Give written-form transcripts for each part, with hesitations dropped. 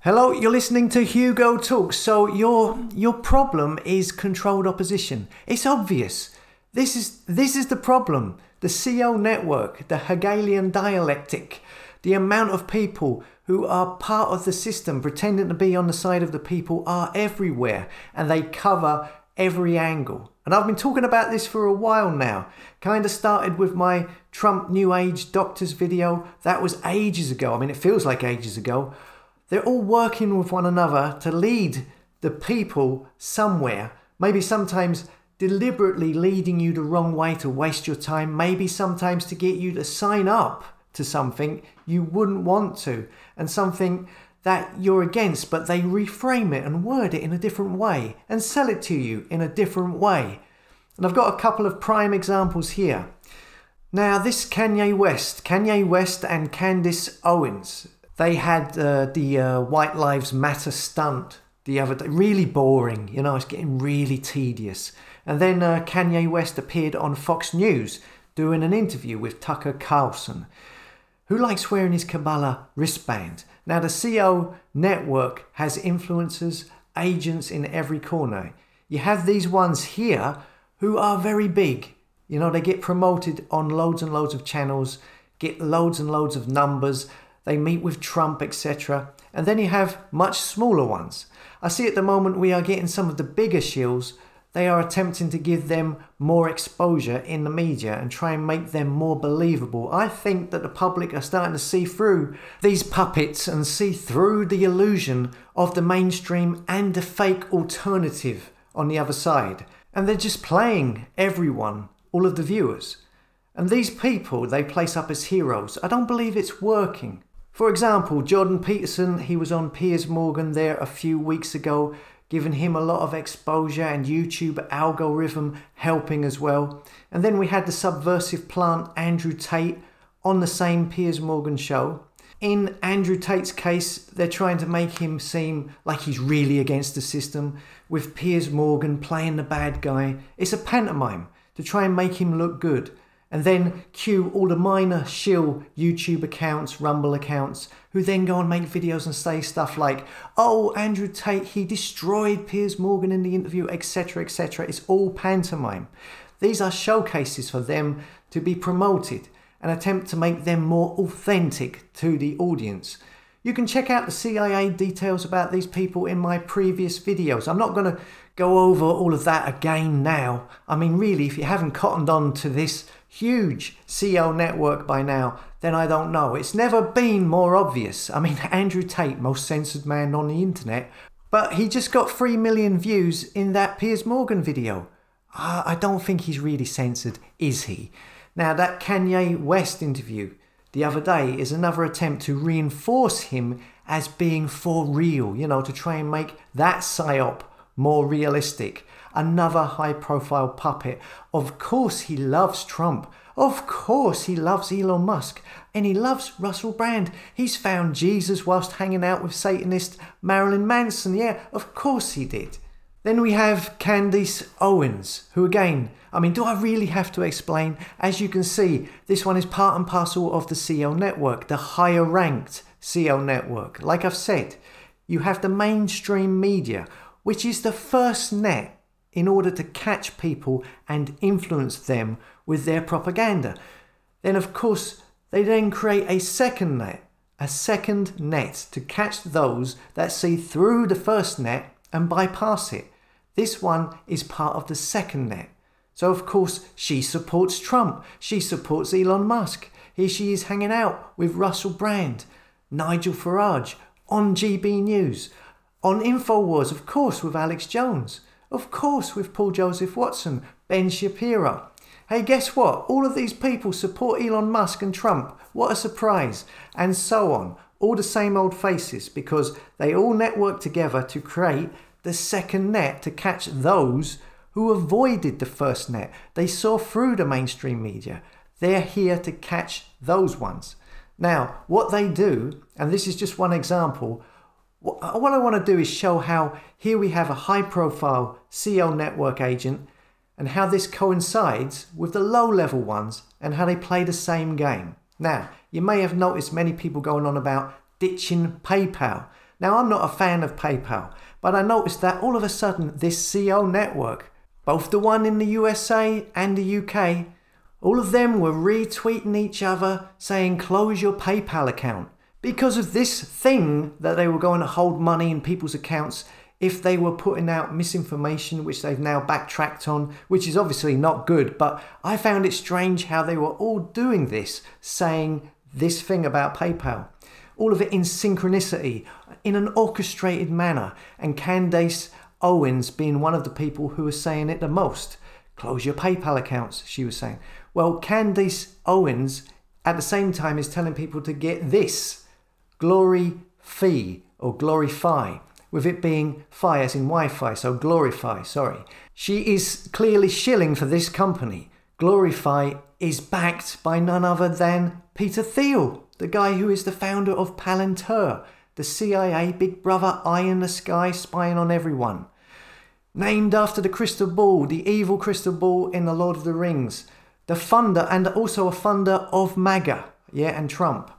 Hello, you're listening to Hugo Talk. So your problem is controlled opposition. It's obvious. This is the problem. The CO network, the Hegelian dialectic, the amount of people who are part of the system pretending to be on the side of the people are everywhere, and they cover every angle. And I've been talking about this for a while now. Kind of started with my Trump New Age Doctors video. That was ages ago. I mean, it feels like ages ago. They're all working with one another to lead the people somewhere. Maybe sometimes deliberately leading you the wrong way to waste your time. Maybe sometimes to get you to sign up to something you wouldn't want to, and something that you're against, but they reframe it and word it in a different way and sell it to you in a different way. And I've got a couple of prime examples here. Now, this Kanye West and Candice Owens, they had the White Lives Matter stunt the other day. Really boring, you know, it's getting really tedious. And then Kanye West appeared on Fox News doing an interview with Tucker Carlson, who likes wearing his Kabbalah wristband. Now, the CO network has influencers, agents in every corner. You have these ones here who are very big. You know, they get promoted on loads and loads of channels, get loads and loads of numbers. They meet with Trump, etc. And then you have much smaller ones. I see at the moment we are getting some of the bigger shills. They are attempting to give them more exposure in the media and try and make them more believable. I think that the public are starting to see through these puppets and see through the illusion of the mainstream and the fake alternative on the other side. And they're just playing everyone, all of the viewers. And these people they place up as heroes. I don't believe it's working. For example, Jordan Peterson, he was on Piers Morgan there a few weeks ago, giving him a lot of exposure, and YouTube algorithm helping as well. And then we had the subversive plant Andrew Tate on the same Piers Morgan show. In Andrew Tate's case, they're trying to make him seem like he's really against the system, with Piers Morgan playing the bad guy. It's a pantomime to try and make him look good. And then cue all the minor shill YouTube accounts, Rumble accounts, who then go and make videos and say stuff like, oh, Andrew Tate, he destroyed Piers Morgan in the interview, etc., etc. It's all pantomime. These are showcases for them to be promoted and attempt to make them more authentic to the audience. You can check out the CIA details about these people in my previous videos. I'm not going to go over all of that again now. I mean, really, if you haven't cottoned on to this huge CO network by now, then I don't know. It's never been more obvious. I mean, Andrew Tate, most censored man on the internet, but he just got 3 million views in that Piers Morgan video. I don't think he's really censored, is he? Now, that Kanye West interview the other day is another attempt to reinforce him as being for real, you know, to try and make that psyop more realistic. Another high-profile puppet. Of course he loves Trump. Of course he loves Elon Musk. And he loves Russell Brand. He's found Jesus whilst hanging out with Satanist Marilyn Manson. Yeah, of course he did. Then we have Candice Owens, who again, I mean, do I really have to explain? As you can see, this one is part and parcel of the CO network, the higher ranked CO network. Like I've said, you have the mainstream media, which is the first net in order to catch people and influence them with their propaganda. Then, of course, they then create a second net to catch those that see through the first net and bypass it. This one is part of the second net. So, of course, she supports Trump. She supports Elon Musk. Here she is hanging out with Russell Brand, Nigel Farage, on GB News, on InfoWars, of course, with Alex Jones. Of course, with Paul Joseph Watson, Ben Shapiro. Hey, guess what? All of these people support Elon Musk and Trump. What a surprise. And so on. All the same old faces, because they all network together to create the second net to catch those who avoided the first net. They saw through the mainstream media. They're here to catch those ones. Now, what they do, and this is just one example, what I want to do is show how here we have a high-profile CO network agent and how this coincides with the low-level ones and how they play the same game. Now, you may have noticed many people going on about ditching PayPal. Now, I'm not a fan of PayPal, but I noticed that all of a sudden this CO network, both the one in the USA and the UK, all of them were retweeting each other saying close your PayPal account because of this thing that they were going to hold money in people's accounts if they were putting out misinformation, which they've now backtracked on, which is obviously not good. But I found it strange how they were all doing this, saying this thing about PayPal. All of it in synchronicity, in an orchestrated manner, and Candice Owens being one of the people who was saying it the most. Close your PayPal accounts, she was saying. Well, Candice Owens at the same time is telling people to get this, glory fee or glorify, with it being fi as in Wi-Fi, so glorify, sorry. She is clearly shilling for this company. Glorify is backed by none other than Peter Thiel, the guy who is the founder of Palantir, the CIA big brother eye in the sky spying on everyone. Named after the crystal ball, the evil crystal ball in the Lord of the Rings. The funder and also a funder of MAGA, and Trump.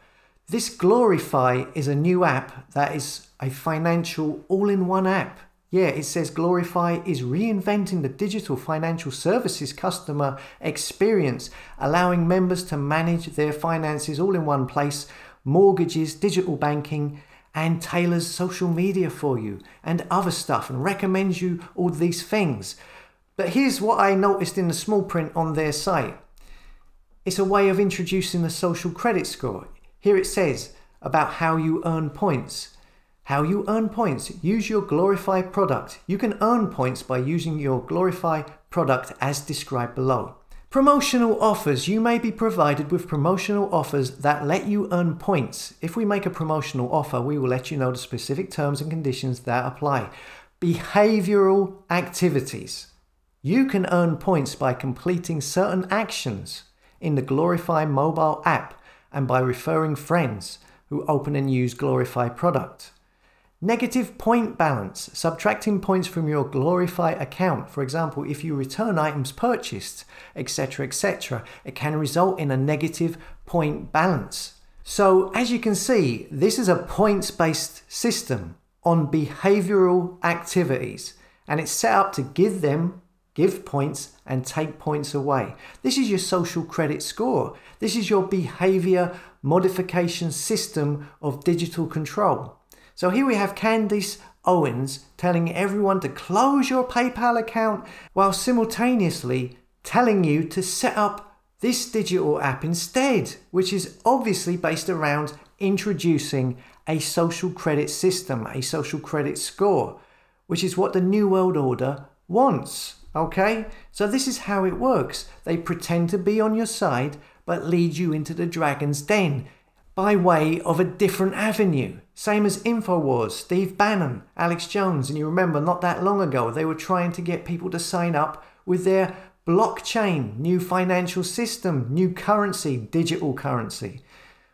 This Glorify is a new app that is a financial all-in-one app. It says Glorify is reinventing the digital financial services customer experience, allowing members to manage their finances all in one place, mortgages, digital banking, and tailors social media for you and other stuff, and recommends you all these things. But here's what I noticed in the small print on their site. It's a way of introducing the social credit score. Here it says about how you earn points. How you earn points. Use your Glorify product. You can earn points by using your Glorify product as described below. Promotional offers. You may be provided with promotional offers that let you earn points. If we make a promotional offer, we will let you know the specific terms and conditions that apply. Behavioral activities. You can earn points by completing certain actions in the Glorify mobile app and by referring friends who open and use Glorify product. Negative point balance, subtracting points from your Glorify account. For example, if you return items purchased, etc., etc., it can result in a negative point balance. So as you can see, this is a points-based system on behavioral activities, and it's set up to give points and take points away. This is your social credit score. This is your behavior modification system of digital control. So here we have Candice Owens telling everyone to close your PayPal account while simultaneously telling you to set up this digital app instead, which is obviously based around introducing a social credit system, a social credit score, which is what the New World Order wants. Okay, so this is how it works. They pretend to be on your side, but lead you into the dragon's den by way of a different avenue. Same as InfoWars, Steve Bannon, Alex Jones, and you remember not that long ago, they were trying to get people to sign up with their blockchain, new financial system, new currency, digital currency.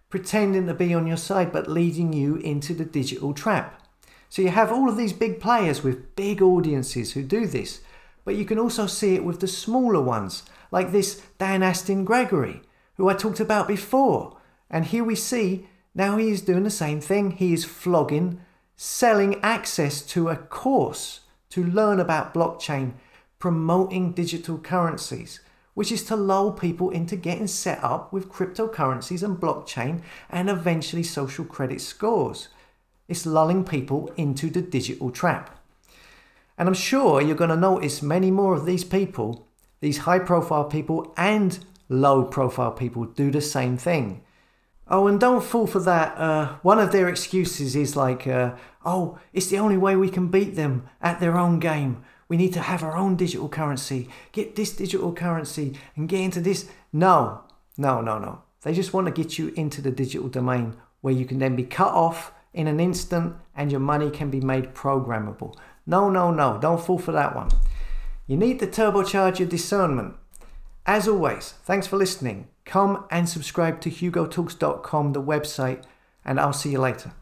Pretending to be on your side, but leading you into the digital trap. So you have all of these big players with big audiences who do this. But you can also see it with the smaller ones, like this Dan Aston Gregory, who I talked about before. And here we see, now he is doing the same thing. He is flogging, selling access to a course to learn about blockchain, promoting digital currencies, which is to lull people into getting set up with cryptocurrencies and blockchain and eventually social credit scores. It's lulling people into the digital trap. And I'm sure you're going to notice many more of these people, these high-profile people and low-profile people do the same thing. Oh, and don't fall for that. One of their excuses is like, oh, it's the only way we can beat them at their own game. We need to have our own digital currency, get this digital currency and get into this. No. They just want to get you into the digital domain where you can then be cut off in an instant and your money can be made programmable. No, don't fall for that one. You need to turbocharge your discernment. As always, thanks for listening. Come and subscribe to hugotalks.com, the website, and I'll see you later.